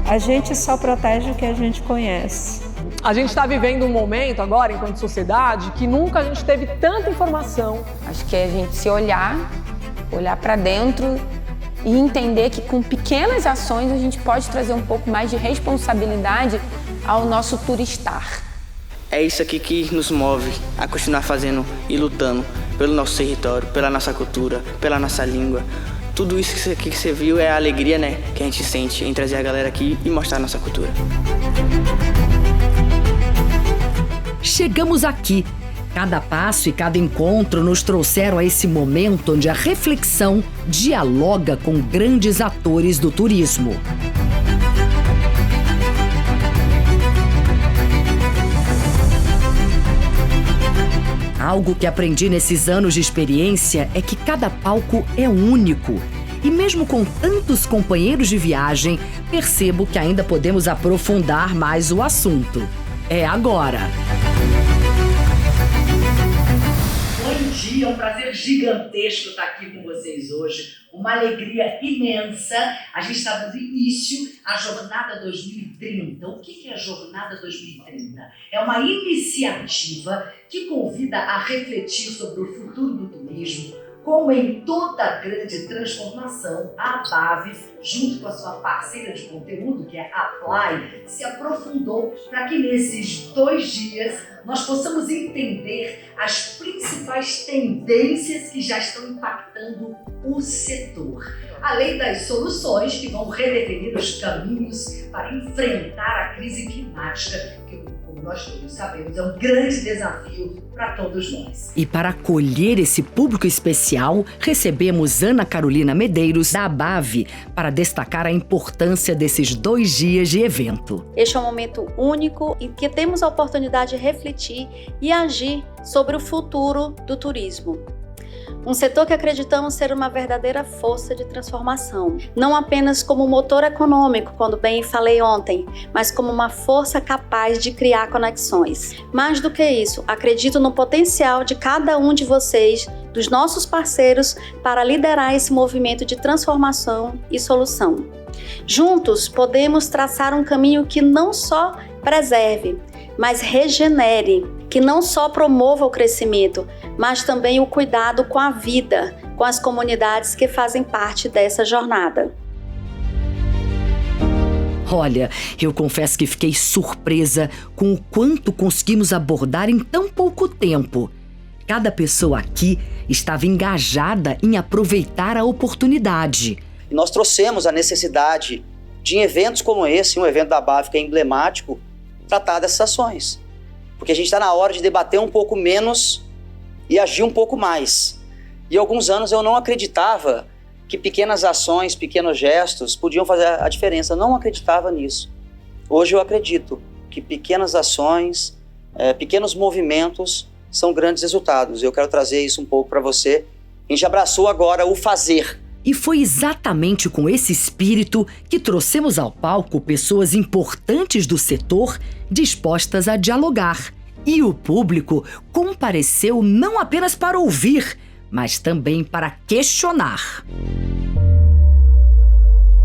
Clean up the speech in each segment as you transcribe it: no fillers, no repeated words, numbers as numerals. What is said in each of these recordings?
A gente só protege o que a gente conhece. A gente está vivendo um momento agora, enquanto sociedade, que nunca a gente teve tanta informação. Acho que é a gente se olhar para dentro e entender que com pequenas ações a gente pode trazer um pouco mais de responsabilidade ao nosso turistar. É isso aqui que nos move a continuar fazendo e lutando pelo nosso território, pela nossa cultura, pela nossa língua. Tudo isso que você viu é a alegria, né, que a gente sente em trazer a galera aqui e mostrar a nossa cultura. Chegamos aqui. Cada passo e cada encontro nos trouxeram a esse momento onde a reflexão dialoga com grandes atores do turismo. Algo que aprendi nesses anos de experiência é que cada palco é único. E mesmo com tantos companheiros de viagem, percebo que ainda podemos aprofundar mais o assunto. É agora! Bom dia, é um prazer gigantesco estar aqui com vocês hoje. Uma alegria imensa. A gente está dando início à Jornada 2030. O que é a Jornada 2030? É uma iniciativa que convida a refletir sobre o futuro do turismo, como em toda grande transformação, a ABAV, junto com a sua parceira de conteúdo, que é a Apply, se aprofundou para que nesses 2 dias nós possamos entender as principais tendências que já estão impactando o setor, além das soluções que vão redefinir os caminhos para enfrentar a crise climática, que, como nós todos sabemos, é um grande desafio para todos nós. E para acolher esse público especial, recebemos Ana Carolina Medeiros, da ABAV, para destacar a importância desses 2 dias de evento. Este é um momento único em que temos a oportunidade de refletir e agir sobre o futuro do turismo. Um setor que acreditamos ser uma verdadeira força de transformação, não apenas como motor econômico, quando bem falei ontem, mas como uma força capaz de criar conexões. Mais do que isso, acredito no potencial de cada um de vocês, dos nossos parceiros, para liderar esse movimento de transformação e solução. Juntos, podemos traçar um caminho que não só preserve, mas regenere, que não só promova o crescimento, mas também o cuidado com a vida, com as comunidades que fazem parte dessa jornada. Olha, eu confesso que fiquei surpresa com o quanto conseguimos abordar em tão pouco tempo. Cada pessoa aqui estava engajada em aproveitar a oportunidade. E nós trouxemos a necessidade de eventos como esse, um evento da ABAV que é emblemático, tratar dessas ações. Porque a gente está na hora de debater um pouco menos e agir um pouco mais. E há alguns anos eu não acreditava que pequenas ações, pequenos gestos podiam fazer a diferença. Eu não acreditava nisso. Hoje eu acredito que pequenas ações, pequenos movimentos são grandes resultados. Eu quero trazer isso um pouco para você. A gente abraçou agora o fazer. E foi exatamente com esse espírito que trouxemos ao palco pessoas importantes do setor dispostas a dialogar. E o público compareceu não apenas para ouvir, mas também para questionar.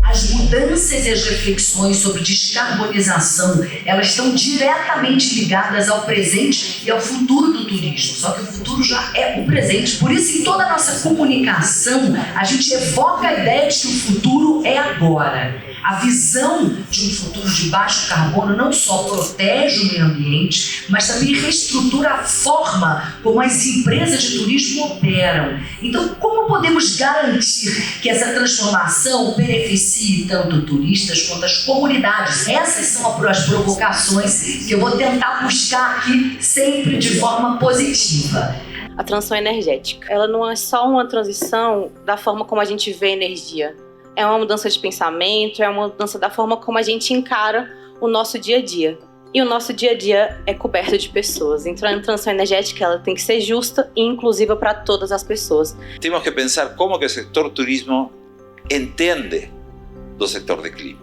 As mudanças e as reflexões sobre descarbonização, elas estão diretamente ligadas ao presente e ao futuro do turismo. Só que o futuro já é o presente. Por isso, em toda a nossa comunicação, a gente evoca a ideia de que o futuro é agora. A visão de um futuro de baixo carbono não só protege o meio ambiente, mas também reestrutura a forma como as empresas de turismo operam. Então, como podemos garantir que essa transformação beneficie tanto turistas quanto as comunidades? Essas são as provocações que eu vou tentar buscar aqui sempre de forma positiva. A transição energética, ela não é só uma transição da forma como a gente vê energia. É uma mudança de pensamento, é uma mudança da forma como a gente encara o nosso dia a dia. E o nosso dia a dia é coberto de pessoas. Então a transição energética ela tem que ser justa e inclusiva para todas as pessoas. Temos que pensar como que o setor turismo entende do setor de clima.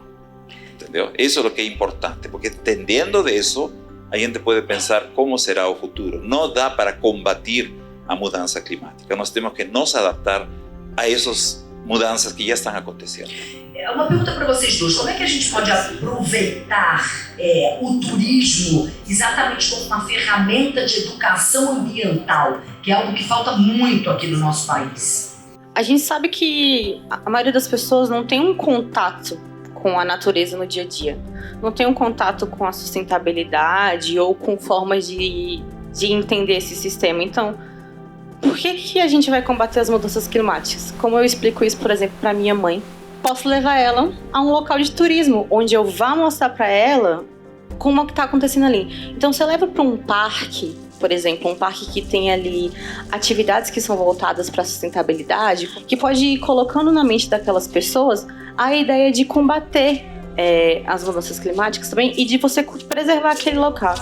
Entendeu? Isso é o que é importante, porque entendendo disso, a gente pode pensar como será o futuro. Não dá para combater a mudança climática. Nós temos que nos adaptar a essas mudanças que já estão acontecendo. Uma pergunta para vocês dois: como é que a gente pode aproveitar o turismo exatamente como uma ferramenta de educação ambiental, que é algo que falta muito aqui no nosso país? A gente sabe que a maioria das pessoas não tem um contato com a natureza no dia a dia. Não tem um contato com a sustentabilidade ou com formas de entender esse sistema. Então, por que a gente vai combater as mudanças climáticas? Como eu explico isso, por exemplo, para minha mãe? Posso levar ela a um local de turismo, onde eu vá mostrar para ela como está acontecendo ali. Então, se eu levo para um parque, por exemplo, um parque que tem ali atividades que são voltadas para a sustentabilidade, que pode ir colocando na mente daquelas pessoas a ideia de combater as mudanças climáticas também e de você preservar aquele local.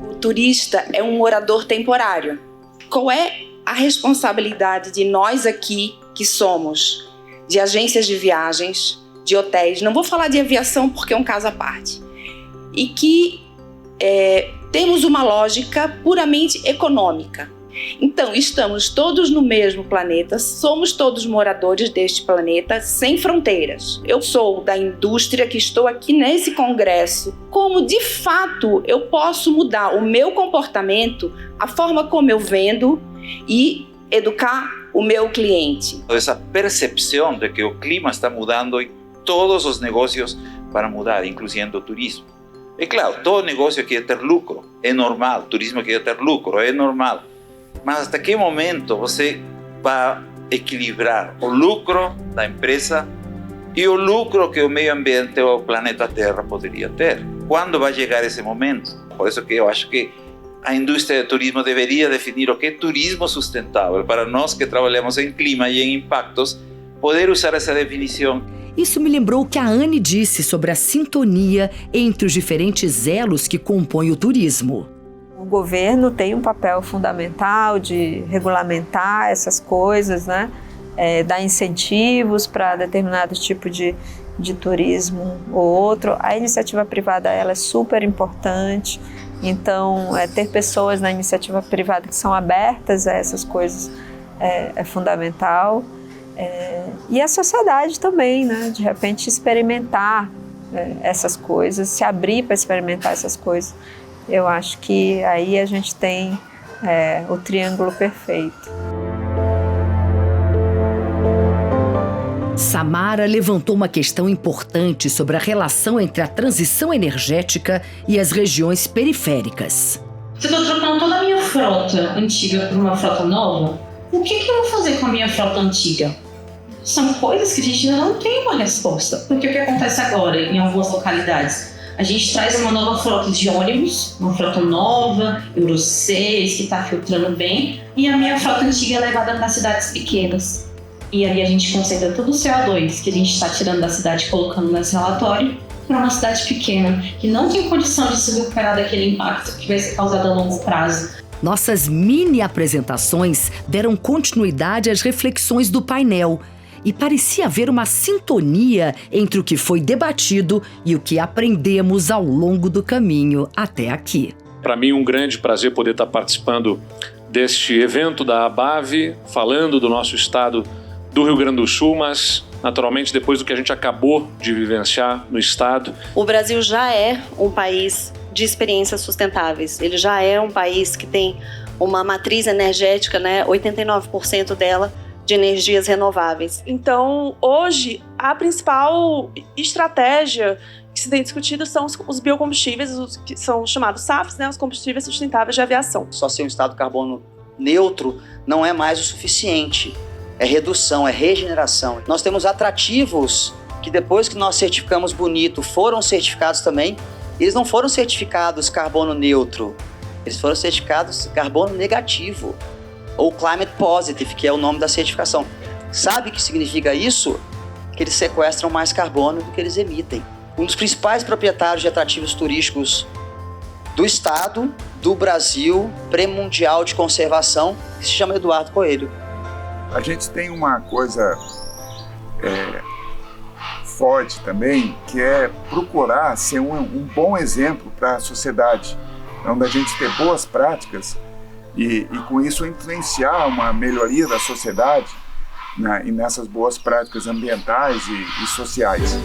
O turista é um morador temporário. Qual é a responsabilidade de nós aqui, que somos de agências de viagens, de hotéis, não vou falar de aviação porque é um caso à parte, e que temos uma lógica puramente econômica. Então, estamos todos no mesmo planeta, somos todos moradores deste planeta sem fronteiras. Eu sou da indústria que estou aqui nesse congresso. Como, de fato, eu posso mudar o meu comportamento, a forma como eu vendo e educar o meu cliente? Essa percepção de que o clima está mudando e todos os negócios para mudar, incluindo o turismo. É claro, todo negócio quer ter lucro, é normal. Turismo quer ter lucro, é normal. Mas até que momento você vai equilibrar o lucro da empresa e o lucro que o meio ambiente ou o planeta Terra poderia ter? Quando vai chegar esse momento? Por isso que eu acho que a indústria do turismo deveria definir o que é turismo sustentável, para nós que trabalhamos em clima e em impactos, poder usar essa definição. Isso me lembrou o que a Anne disse sobre a sintonia entre os diferentes elos que compõem o turismo. O governo tem um papel fundamental de regulamentar essas coisas, né? Dar incentivos para determinado tipo de turismo ou outro. A iniciativa privada ela é super importante, então ter pessoas na iniciativa privada que são abertas a essas coisas é fundamental. E a sociedade também, né? De repente experimentar essas coisas, se abrir para experimentar essas coisas. Eu acho que aí a gente tem o triângulo perfeito. Samara levantou uma questão importante sobre a relação entre a transição energética e as regiões periféricas. Se eu estou trocando toda a minha frota antiga por uma frota nova, o que eu vou fazer com a minha frota antiga? São coisas que a gente ainda não tem uma resposta. Porque o que acontece agora em algumas localidades? A gente traz uma nova frota de ônibus, uma frota nova, Euro 6, que está filtrando bem, e a minha frota antiga é levada nas cidades pequenas. E aí a gente concentra todo o CO2 que a gente está tirando da cidade, colocando nesse relatório, para uma cidade pequena, que não tem condição de se recuperar daquele impacto que vai ser causado a longo prazo. Nossas mini apresentações deram continuidade às reflexões do painel, e parecia haver uma sintonia entre o que foi debatido e o que aprendemos ao longo do caminho até aqui. Para mim, um grande prazer poder estar participando deste evento da ABAV, falando do nosso estado do Rio Grande do Sul, mas naturalmente depois do que a gente acabou de vivenciar no estado. O Brasil já é um país de experiências sustentáveis. Ele já é um país que tem uma matriz energética, 89% dela, de energias renováveis. Então, hoje, a principal estratégia que se tem discutido são os biocombustíveis, os que são chamados SAFs, os combustíveis sustentáveis de aviação. Só ser um estado carbono neutro não é mais o suficiente. É redução, é regeneração. Nós temos atrativos que depois que nós certificamos bonito, foram certificados também. Eles não foram certificados carbono neutro, eles foram certificados carbono negativo, ou Climate Positive, que é o nome da certificação. Sabe o que significa isso? Que eles sequestram mais carbono do que eles emitem. Um dos principais proprietários de atrativos turísticos do estado, do Brasil, Prêmio Mundial de Conservação, que se chama Eduardo Coelho. A gente tem uma coisa forte também, que é procurar ser um bom exemplo para a sociedade, onde a gente ter boas práticas e com isso influenciar uma melhoria da sociedade, né, e nessas boas práticas ambientais e sociais.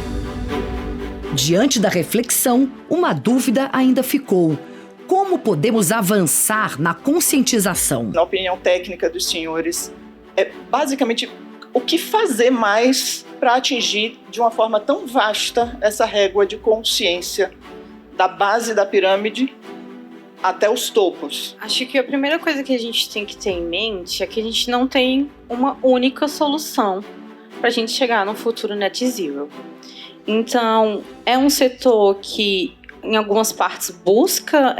Diante da reflexão, uma dúvida ainda ficou. Como podemos avançar na conscientização? Na opinião técnica dos senhores, é basicamente o que fazer mais para atingir de uma forma tão vasta essa régua de consciência da base da pirâmide até os topos? Acho que a primeira coisa que a gente tem que ter em mente é que a gente não tem uma única solução para a gente chegar no futuro net zero. Então, é um setor que, em algumas partes, busca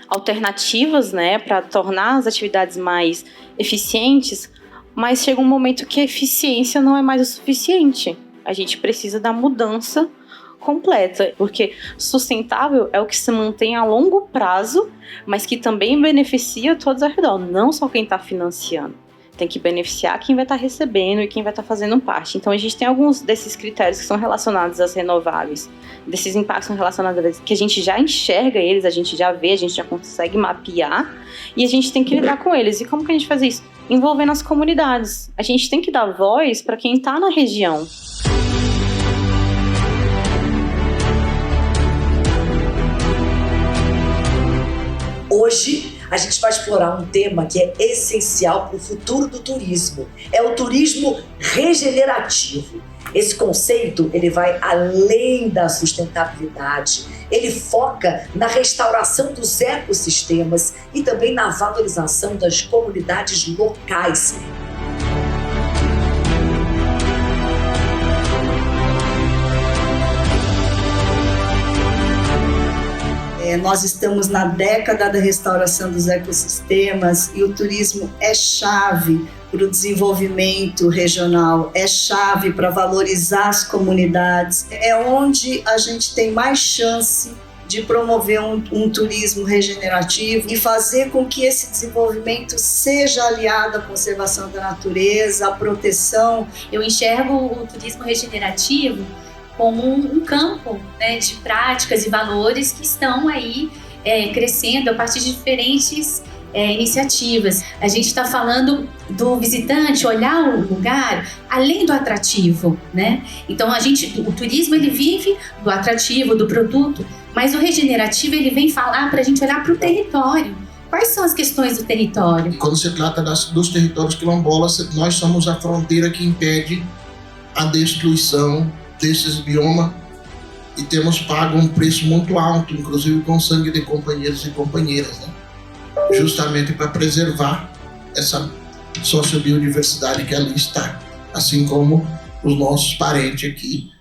alternativas, né, para tornar as atividades mais eficientes, mas chega um momento que a eficiência não é mais o suficiente. A gente precisa da mudança completa, porque sustentável é o que se mantém a longo prazo, mas que também beneficia todos ao redor, não só quem está financiando. Tem que beneficiar quem vai estar recebendo e quem vai estar fazendo parte. Então a gente tem alguns desses critérios que são relacionados às renováveis, desses impactos são relacionados que a gente já enxerga eles, a gente já vê, a gente já consegue mapear e a gente tem que lidar com eles. E como que a gente faz isso? Envolvendo as comunidades. A gente tem que dar voz para quem está na região. Hoje, a gente vai explorar um tema que é essencial para o futuro do turismo. É o turismo regenerativo. Esse conceito, ele vai além da sustentabilidade. Ele foca na restauração dos ecossistemas e também na valorização das comunidades locais. Nós estamos na década da restauração dos ecossistemas e o turismo é chave para o desenvolvimento regional, é chave para valorizar as comunidades, é onde a gente tem mais chance de promover um turismo regenerativo e fazer com que esse desenvolvimento seja aliado à conservação da natureza, à proteção. Eu enxergo o turismo regenerativo como um campo, né, de práticas e valores que estão aí crescendo a partir de diferentes iniciativas. A gente está falando do visitante olhar o lugar além do atrativo, né? Então o turismo ele vive do atrativo, do produto, mas o regenerativo ele vem falar para a gente olhar para o território. Quais são as questões do território? Quando se trata dos territórios quilombolas, nós somos a fronteira que impede a destruição desses biomas e temos pago um preço muito alto, inclusive com sangue de companheiros e companheiras, né? Justamente para preservar essa sociobiodiversidade que ali está, assim como os nossos parentes aqui,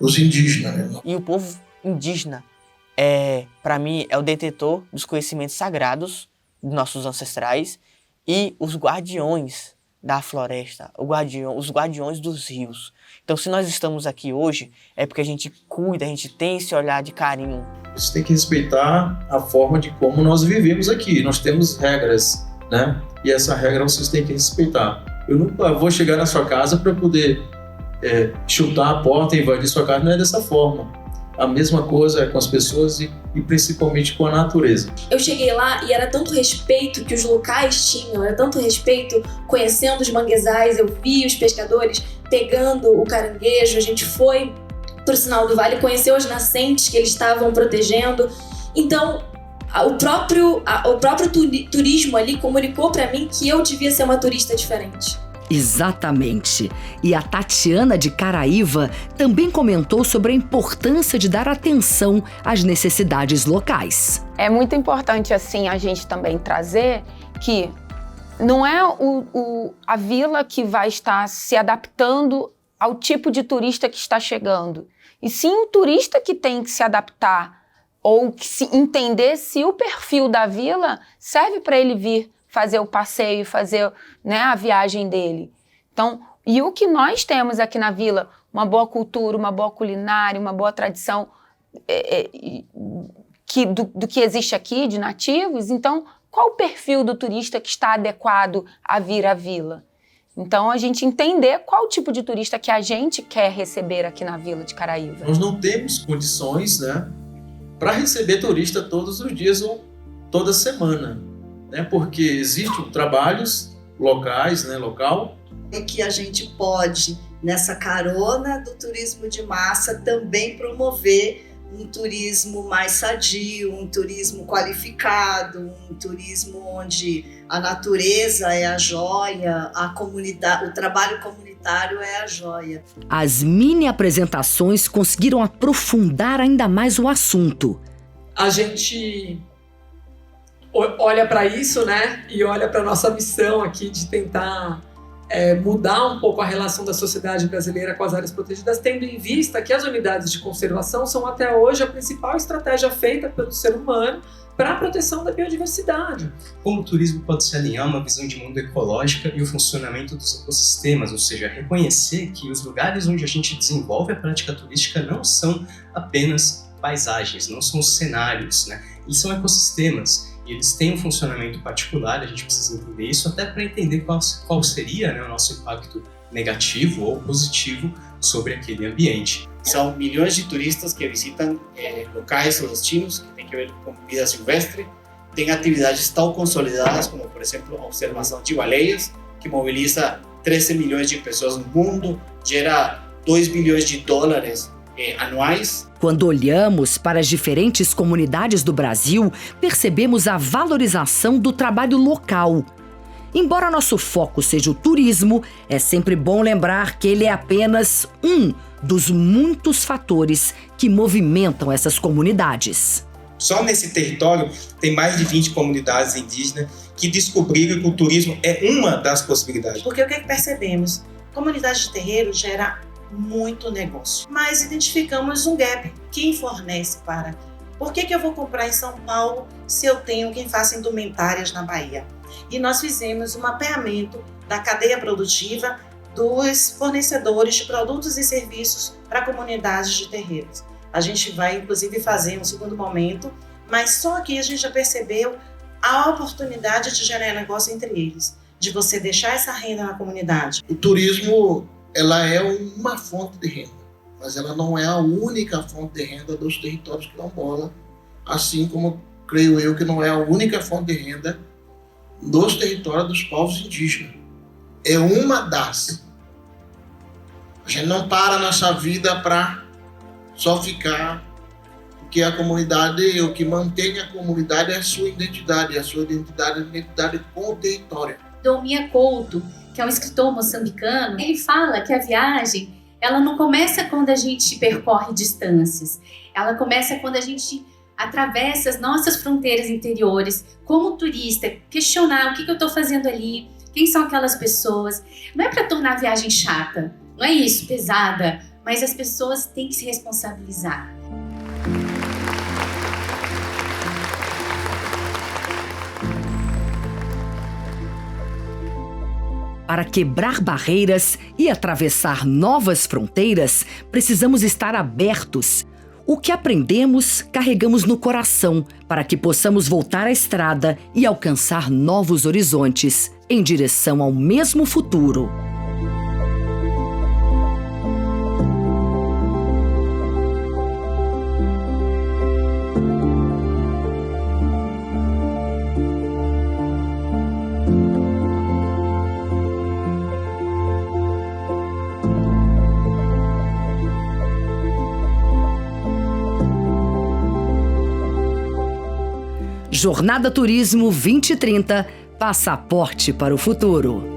os indígenas, né? E o povo indígena, para mim, é o detetor dos conhecimentos sagrados dos nossos ancestrais e os guardiões da floresta, os guardiões dos rios. Então, se nós estamos aqui hoje, é porque a gente cuida, a gente tem esse olhar de carinho. Você tem que respeitar a forma de como nós vivemos aqui. Nós temos regras, né? E essa regra vocês têm que respeitar. Eu nunca vou chegar na sua casa para poder chutar a porta e invadir sua casa. Não é dessa forma. A mesma coisa é com as pessoas e principalmente com a natureza. Eu cheguei lá e era tanto respeito que os locais tinham, era tanto respeito conhecendo os manguezais, eu vi os pescadores pegando o caranguejo, a gente foi para o Sinal do Vale, conheceu as nascentes que eles estavam protegendo. Então, o próprio turismo ali comunicou para mim que eu devia ser uma turista diferente. Exatamente. E a Tatiana de Caraíva também comentou sobre a importância de dar atenção às necessidades locais. É muito importante, assim, a gente também trazer que não é a vila que vai estar se adaptando ao tipo de turista que está chegando, e sim o turista que tem que se adaptar ou que se entender se o perfil da vila serve para ele vir fazer o passeio, fazer, né, a viagem dele. Então, e o que nós temos aqui na vila, uma boa cultura, uma boa culinária, uma boa tradição do que existe aqui, de nativos, então qual o perfil do turista que está adequado a vir à vila? Então, a gente entender qual o tipo de turista que a gente quer receber aqui na Vila de Caraíva. Nós não temos condições, né, para receber turista todos os dias ou toda semana. né? Porque existem trabalhos locais, né, local. É que a gente pode, nessa carona do turismo de massa, também promover um turismo mais sadio, um turismo qualificado, um turismo onde a natureza é a joia, a comunidade, o trabalho comunitário é a joia. As mini apresentações conseguiram aprofundar ainda mais o assunto. A gente olha para isso, né? E olha para nossa missão aqui de tentar mudar um pouco a relação da sociedade brasileira com as áreas protegidas, tendo em vista que as unidades de conservação são até hoje a principal estratégia feita pelo ser humano para a proteção da biodiversidade. Como o turismo pode se alinhar a uma visão de mundo ecológica e o funcionamento dos ecossistemas, ou seja, reconhecer que os lugares onde a gente desenvolve a prática turística não são apenas paisagens, não são cenários, né? Eles são ecossistemas. E eles têm um funcionamento particular, a gente precisa entender isso até para entender qual seria, né, o nosso impacto negativo ou positivo sobre aquele ambiente. São milhões de turistas que visitam locais ou destinos que têm que ver com vida silvestre, tem atividades tão consolidadas como, por exemplo, a observação de baleias, que mobiliza 13 milhões de pessoas no mundo, gera 2 bilhões de dólares anuais. Quando olhamos para as diferentes comunidades do Brasil, percebemos a valorização do trabalho local. Embora nosso foco seja o turismo, é sempre bom lembrar que ele é apenas um dos muitos fatores que movimentam essas comunidades. Só nesse território tem mais de 20 comunidades indígenas que descobriram que o turismo é uma das possibilidades. Porque o que percebemos? Comunidade de terreiro gera muito negócio, mas identificamos um gap. Quem fornece para? Por que eu vou comprar em São Paulo se eu tenho quem faça indumentárias na Bahia? E nós fizemos um mapeamento da cadeia produtiva dos fornecedores de produtos e serviços para comunidades de terreiros. A gente vai, inclusive, fazer um segundo momento, mas só aqui a gente já percebeu a oportunidade de gerar negócio entre eles, de você deixar essa renda na comunidade. O turismo, ela é uma fonte de renda, mas ela não é a única fonte de renda dos territórios quilombola, assim como creio eu que não é a única fonte de renda dos territórios dos povos indígenas. É uma das. A gente não para nossa vida para só ficar, porque a comunidade, o que mantém a comunidade é a sua identidade, com o território. Dom Mia Couto, que é um escritor moçambicano, ele fala que a viagem, ela não começa quando a gente percorre distâncias, ela começa quando a gente atravessa as nossas fronteiras interiores, como turista, questionar o que eu estou fazendo ali, quem são aquelas pessoas. Não é para tornar a viagem chata, não é isso, pesada, mas as pessoas têm que se responsabilizar. Para quebrar barreiras e atravessar novas fronteiras, precisamos estar abertos. O que aprendemos, carregamos no coração, para que possamos voltar à estrada e alcançar novos horizontes, em direção ao mesmo futuro. Jornada Turismo 2030, passaporte para o futuro.